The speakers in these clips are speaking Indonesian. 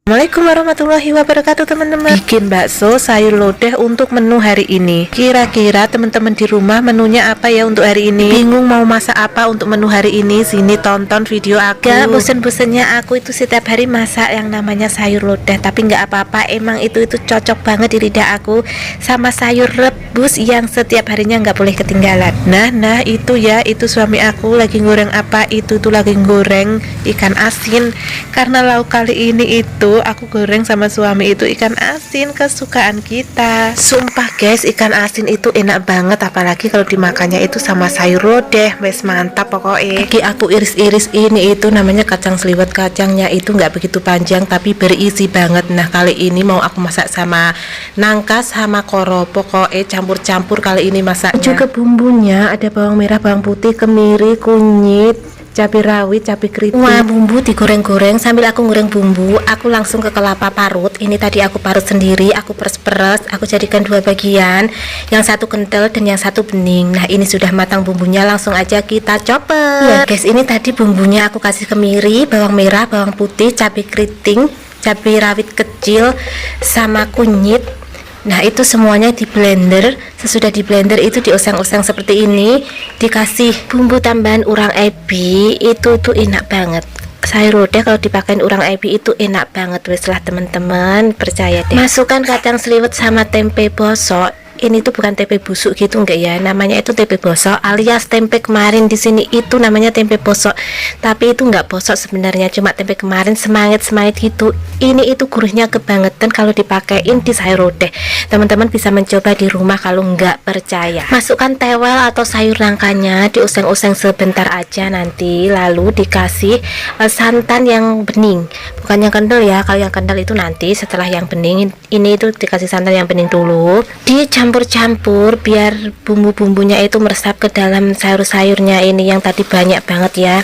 Assalamualaikum warahmatullahi wabarakatuh teman-teman. Bikin bakso sayur lodeh untuk menu hari ini. Kira-kira teman-teman di rumah menunya apa ya untuk hari ini? Bingung mau masak apa untuk menu hari ini? Sini tonton video aku. Gak bosen-bosennya aku itu setiap hari masak yang namanya sayur lodeh. Tapi nggak apa-apa, emang itu cocok banget di lidah aku sama sayur rebus yang setiap harinya nggak boleh ketinggalan. Nah itu ya, itu suami aku lagi goreng apa? Itu tuh lagi goreng ikan asin. Karena lauk kali ini itu aku goreng sama suami itu ikan asin kesukaan kita. Sumpah guys, ikan asin itu enak banget, apalagi kalau dimakannya itu sama sayur lodeh. Wes mantap pokoknya. Lagi aku iris-iris ini itu namanya kacang seliwet. Kacangnya itu nggak begitu panjang tapi berisi banget. Nah kali ini mau aku masak sama nangka sama koro, pokoknya campur-campur kali ini masaknya. Juga bumbunya ada bawang merah, bawang putih, kemiri, kunyit, cabai rawit, cabai keriting. Wah, bumbu digoreng-goreng. Sambil aku goreng bumbu, aku langsung ke kelapa parut. Ini tadi aku parut sendiri, aku peres-peres, aku jadikan dua bagian, yang satu kental dan yang satu bening. Nah ini sudah matang bumbunya, langsung aja kita chopper. Ya guys, ini tadi bumbunya aku kasih kemiri, bawang merah, bawang putih, cabai keriting, cabai rawit kecil, sama kunyit. Nah itu semuanya di blender. Sesudah di blender itu dioseng-oseng seperti ini, dikasih bumbu tambahan urang ebi. Itu tuh enak banget. Sayur lodeh kalau dipakein urang ebi itu enak banget. Wes lah teman-teman, percaya deh. Masukkan kacang seliwet sama tempe bosok. Ini tuh bukan tempe busuk gitu enggak ya, namanya itu tempe bosok alias tempe kemarin. Di sini itu namanya tempe bosok, tapi itu enggak bosok sebenarnya, cuma tempe kemarin semangit gitu. Ini itu gurihnya kebangetan kalau dipakein di sayur lodeh. Teman-teman bisa mencoba di rumah kalau enggak percaya. Masukkan tewel atau sayur nangkanya, dioseng-oseng sebentar aja nanti, lalu dikasih santan yang bening, bukan yang kental ya. Kalau yang kental itu nanti setelah yang bening. Ini itu dikasih santan yang bening dulu, dicampur-campur biar bumbu-bumbunya itu meresap ke dalam sayur-sayurnya ini yang tadi banyak banget ya.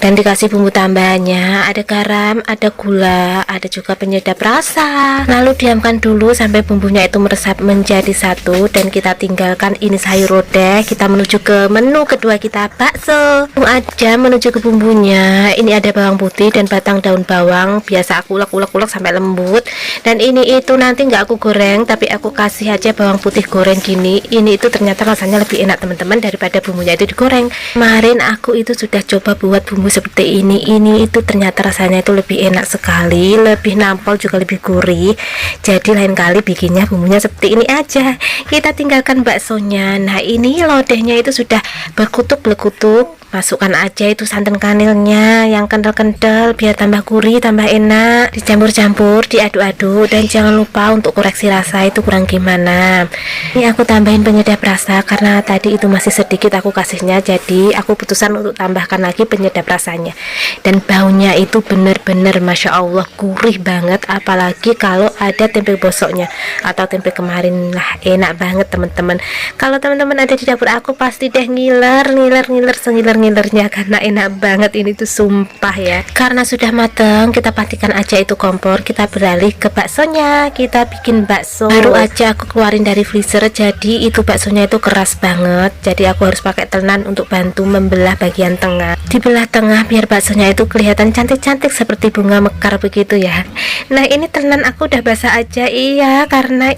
Dan dikasih bumbu tambahannya, ada garam, ada gula, ada juga penyedap rasa. Lalu diamkan dulu sampai bumbunya itu meresap menjadi satu, dan kita tinggalkan ini sayur lodeh. Kita menuju ke menu kedua kita, bakso. Langsung aja menuju ke bumbunya. Ini ada bawang putih dan batang daun bawang, biasa aku ulek-ulek sampai lembut. Dan ini itu nanti nggak aku goreng, tapi aku kasih aja bawang putih goreng gini. Ini itu ternyata rasanya lebih enak teman-teman daripada bumbunya itu digoreng. Kemarin aku itu sudah coba buat bumbu seperti ini itu ternyata rasanya itu lebih enak sekali, lebih nampol juga lebih gurih. Jadi lain kali bikinnya bumbunya seperti ini aja. Kita tinggalkan baksonya. Nah ini lodehnya itu sudah berkutuk-berkutuk. Masukkan aja itu santan kanilnya yang kental-kental biar tambah gurih, tambah enak. Dicampur-campur, diaduk-aduk, dan jangan lupa untuk koreksi rasa itu kurang gimana. Ini aku tambahin penyedap rasa karena tadi itu masih sedikit aku kasihnya, jadi aku putusan untuk tambahkan lagi penyedap rasanya. Dan baunya itu bener-bener Masya Allah gurih banget, apalagi kalau ada tempe bosoknya atau tempe kemarin. Lah enak banget teman-teman. Kalau teman-teman ada di dapur aku pasti deh ngiler sengiler-ngilernya karena enak banget ini tuh sumpah ya. Karena sudah mateng, kita pastikan aja itu kompor. Kita beralih ke baksonya. Kita bikin bakso. Baru aja aku keluarin dari freezer, jadi itu baksonya itu keras banget. Jadi aku harus pakai tenan untuk bantu membelah bagian tengah. Dibelah tengah biar baksonya itu kelihatan cantik-cantik seperti bunga mekar begitu ya. Nah ini tenan aku udah basah aja, iya karena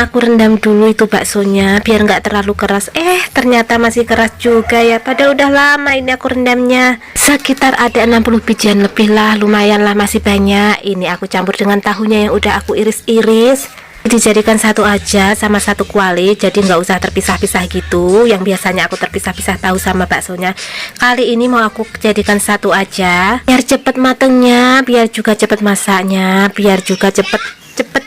aku rendam dulu itu baksonya biar nggak terlalu keras. Ternyata masih keras juga ya, padahal udah lama ini aku rendamnya. Sekitar ada 60 bijian lebih lah, lumayan lah, masih banyak. Ini aku campur dengan tahunya yang udah aku iris-iris. Dijadikan satu aja sama satu kuali, jadi nggak usah terpisah-pisah gitu. Yang biasanya aku terpisah-pisah tahu sama baksonya, kali ini mau aku jadikan satu aja biar cepet matengnya, biar juga cepet masaknya, biar juga cepet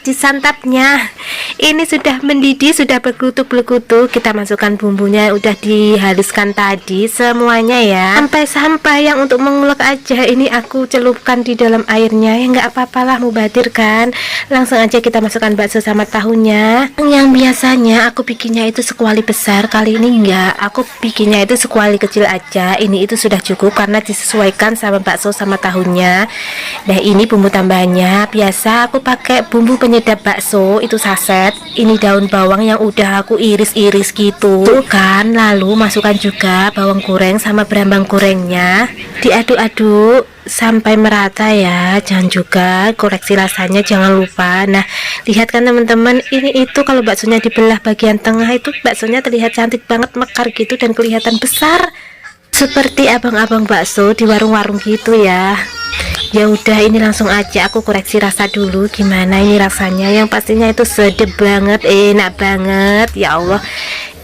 disantapnya. Ini sudah mendidih, sudah berkutuk-berkutuk. Kita masukkan bumbunya udah dihaluskan tadi semuanya ya, sampai yang untuk mengulek aja ini aku celupkan di dalam airnya. Ya nggak apa-apalah, mubadir kan. Langsung aja kita masukkan bakso sama tahunya. Yang biasanya aku bikinnya itu sekuali besar, kali ini enggak, aku bikinnya itu sekuali kecil aja. Ini itu sudah cukup karena disesuaikan sama bakso sama tahunya. Nah ini bumbu tambahannya, biasa aku pakai bumbu bumbu penyedap bakso itu saset. Ini daun bawang yang udah aku iris-iris gitu. Tuh kan, lalu masukkan juga bawang goreng sama berambang gorengnya. Diaduk-aduk sampai merata ya. Jangan juga koreksi rasanya, jangan lupa. Nah, lihat kan teman-teman, ini itu kalau baksonya dibelah bagian tengah itu baksonya terlihat cantik banget, mekar gitu dan kelihatan besar. Seperti abang-abang bakso di warung-warung gitu ya. Ya udah, ini langsung aja aku koreksi rasa dulu gimana ini rasanya. Yang pastinya itu sedap banget, enak banget. Ya Allah,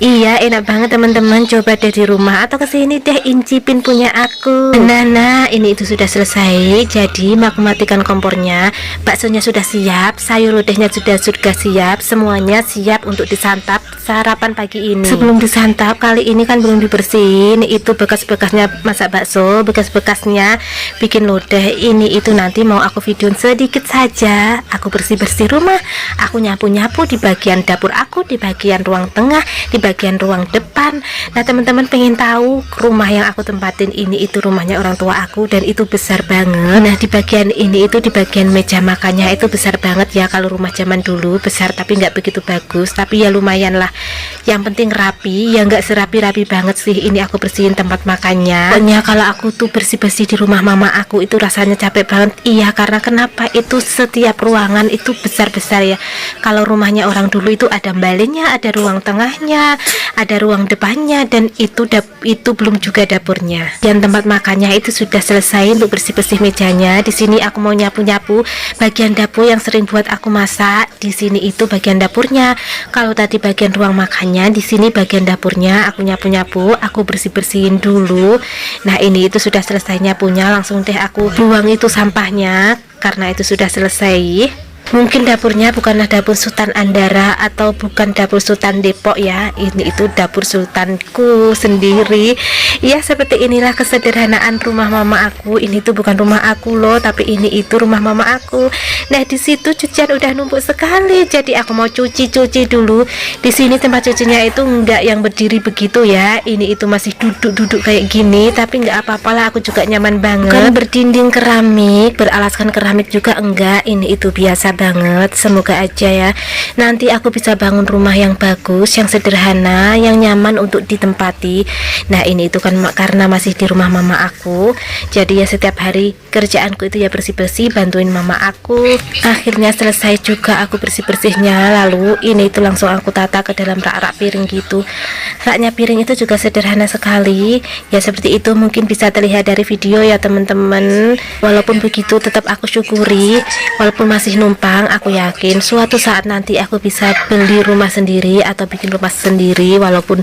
iya enak banget teman-teman. Coba deh di rumah atau kesini deh incipin punya aku. Nah ini itu sudah selesai. Jadi aku matikan kompornya. Baksonya sudah siap, sayur lodehnya sudah siap. Semuanya siap untuk disantap sarapan pagi ini. Sebelum disantap kali ini kan belum dibersihin. Itu bekas-bekasnya masak bakso, bekas-bekasnya bikin lodeh. Ini itu nanti mau aku videoin sedikit saja. Aku bersih-bersih rumah, aku nyapu-nyapu di bagian dapur aku, di bagian ruang tengah, di bagian ruang depan. Nah teman-teman pengen tahu rumah yang aku tempatin ini itu rumahnya orang tua aku dan itu besar banget. Nah di bagian ini itu di bagian meja makannya itu besar banget ya. Kalau rumah zaman dulu besar tapi nggak begitu bagus, tapi ya lumayan lah. Yang penting rapi, ya nggak serapi-rapi banget sih. Ini aku bersihin tempat makannya. Pokoknya kalau aku tuh bersih-bersih di rumah mama aku itu rasanya capek banget. Iya, karena kenapa, itu setiap ruangan itu besar-besar ya. Kalau rumahnya orang dulu itu ada baliknya, ada ruang tengahnya, ada ruang depannya, dan itu belum juga dapurnya. Dan tempat makannya itu sudah selesai untuk bersih-bersih mejanya. Di sini aku mau nyapu-nyapu bagian dapur yang sering buat aku masak. Di sini itu bagian dapurnya. Kalau tadi bagian ruang makannya, di sini bagian dapurnya. Aku nyapu-nyapu, aku bersih-bersihin dulu. Nah ini itu sudah selesai nyapunya, langsung deh aku buang itu sampahnya karena itu sudah selesai. Mungkin dapurnya bukanlah dapur Sultan Andara atau bukan dapur Sultan Depok ya. Ini itu dapur sultanku sendiri. Ya seperti inilah kesederhanaan rumah mama aku. Ini tuh bukan rumah aku loh, tapi ini itu rumah mama aku. Nah di situ cucian udah numpuk sekali. Jadi aku mau cuci dulu. Di sini tempat cucinya itu enggak yang berdiri begitu ya. Ini itu masih duduk kayak gini, tapi enggak apa-apalah, aku juga nyaman banget. Bukan berdinding keramik, beralaskan keramik juga enggak. Ini itu biasa banget. Semoga aja ya nanti aku bisa bangun rumah yang bagus, yang sederhana, yang nyaman untuk ditempati. Nah ini itu kan karena masih di rumah mama aku, jadi ya setiap hari kerjaanku itu ya bersih-bersih, bantuin mama aku. Akhirnya selesai juga aku bersih-bersihnya. Lalu ini itu langsung aku tata ke dalam rak-rak piring gitu. Raknya piring itu juga sederhana sekali ya, seperti itu mungkin bisa terlihat dari video ya teman-teman. Walaupun begitu tetap aku syukuri, walaupun masih numpang, aku yakin suatu saat nanti aku bisa beli rumah sendiri atau bikin rumah sendiri. Walaupun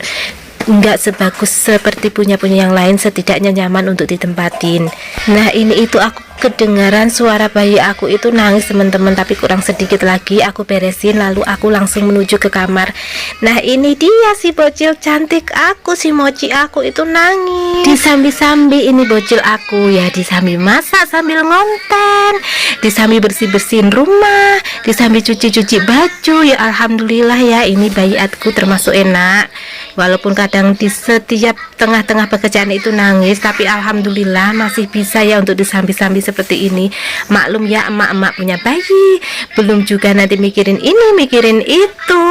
nggak sebagus seperti punya yang lain, setidaknya nyaman untuk ditempatin. Nah ini itu aku kedengaran suara bayi aku itu nangis teman-teman, tapi kurang sedikit lagi aku beresin, lalu aku langsung menuju ke kamar. Nah ini dia si bocil cantik aku, si mochi aku itu nangis. Disambi-sambi ini bocil aku ya, disambi masak sambil ngonten, disambi bersih-bersihin rumah, disambi cuci-cuci baju. Ya alhamdulillah ya, ini bayi aku termasuk enak. Walaupun kadang di setiap tengah-tengah pekerjaan itu nangis, tapi alhamdulillah masih bisa ya untuk disambi-sambi seperti ini. Maklum ya, emak-emak punya bayi, belum juga nanti mikirin ini mikirin itu.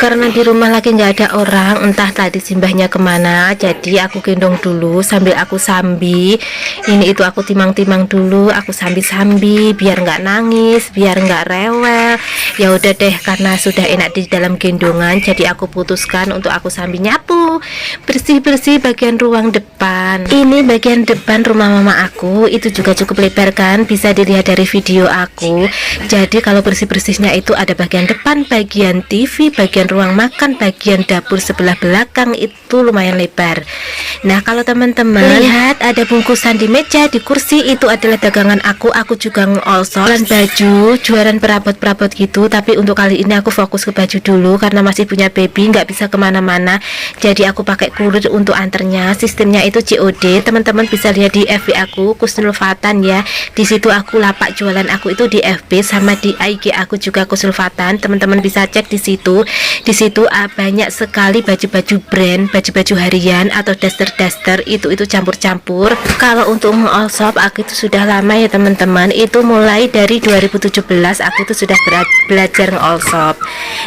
Karena di rumah lagi nggak ada orang, entah tadi simbahnya kemana, jadi aku gendong dulu sambil aku sambi. Ini itu aku timang-timang dulu, aku sambi-sambi biar nggak nangis, biar nggak rewel. Ya udah deh, karena sudah enak di dalam gendongan, jadi aku putuskan untuk aku sambil nyapu, bersih-bersih bagian ruang depan. Ini bagian depan rumah mama aku, itu juga cukup lebar kan, bisa dilihat dari video aku. Jadi kalau bersih-bersihnya itu ada bagian depan, bagian TV, bagian ruang makan, bagian dapur sebelah belakang, itu lumayan lebar. Nah kalau teman-teman lihat ada bungkusan di meja, di kursi, itu adalah dagangan aku juga nge-all baju, jualan perabot-perabot gitu. Tapi untuk kali ini aku fokus ke baju dulu karena masih punya baby, nggak bisa kemana-mana. Jadi aku pakai kurir untuk anternya. Sistemnya itu COD. Teman-teman bisa lihat di FB aku, Kusnul Fatan ya. Di situ aku lapak jualan aku itu di FB, sama di IG aku juga Kusnul Fatan. Teman-teman bisa cek di situ. Di situ banyak sekali baju-baju brand, baju-baju harian atau daster-daster itu campur-campur. Kalau untuk meng-all shop aku itu sudah lama ya teman-teman, itu mulai dari 2017 aku itu sudah belajar nge-all shop.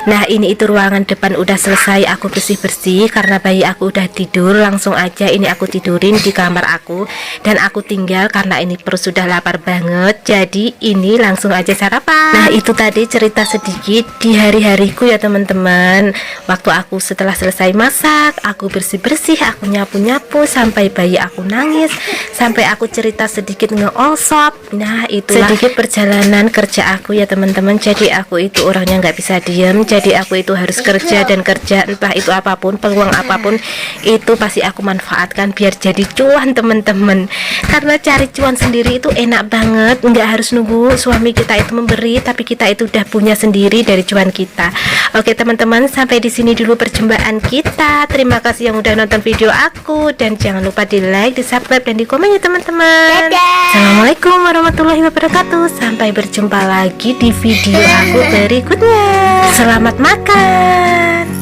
Nah ini itu ruangan depan udah selesai aku bersih-bersih karena bayi aku udah tidur. Langsung aja ini aku tidurin di kamar aku dan aku tinggal karena ini perut sudah lapar banget. Jadi ini langsung aja sarapan. Nah itu tadi cerita sedikit di hari-hariku ya teman-teman. Waktu aku setelah selesai masak, aku bersih-bersih, aku nyapu-nyapu sampai bayi aku nangis, sampai aku cerita sedikit nge-all shop. Nah itulah sedikit perjalanan kerja aku ya teman-teman. Jadi aku itu orangnya nggak bisa diem, jadi aku itu harus kerja dan kerja, entah itu apapun, peluang apapun itu pasti aku manfaatkan biar jadi cuan teman-teman. Karena cari cuan sendiri itu enak banget, nggak harus nunggu suami kita itu memberi, tapi kita itu udah punya sendiri dari cuan kita. Oke teman-teman, sampai di sini dulu perjumpaan kita. Terima kasih yang udah nonton video aku dan jangan lupa di like, di subscribe dan di komen ya teman-teman. Assalamualaikum warahmatullahi wabarakatuh. Sampai berjumpa lagi di video aku berikutnya. Selamat makan.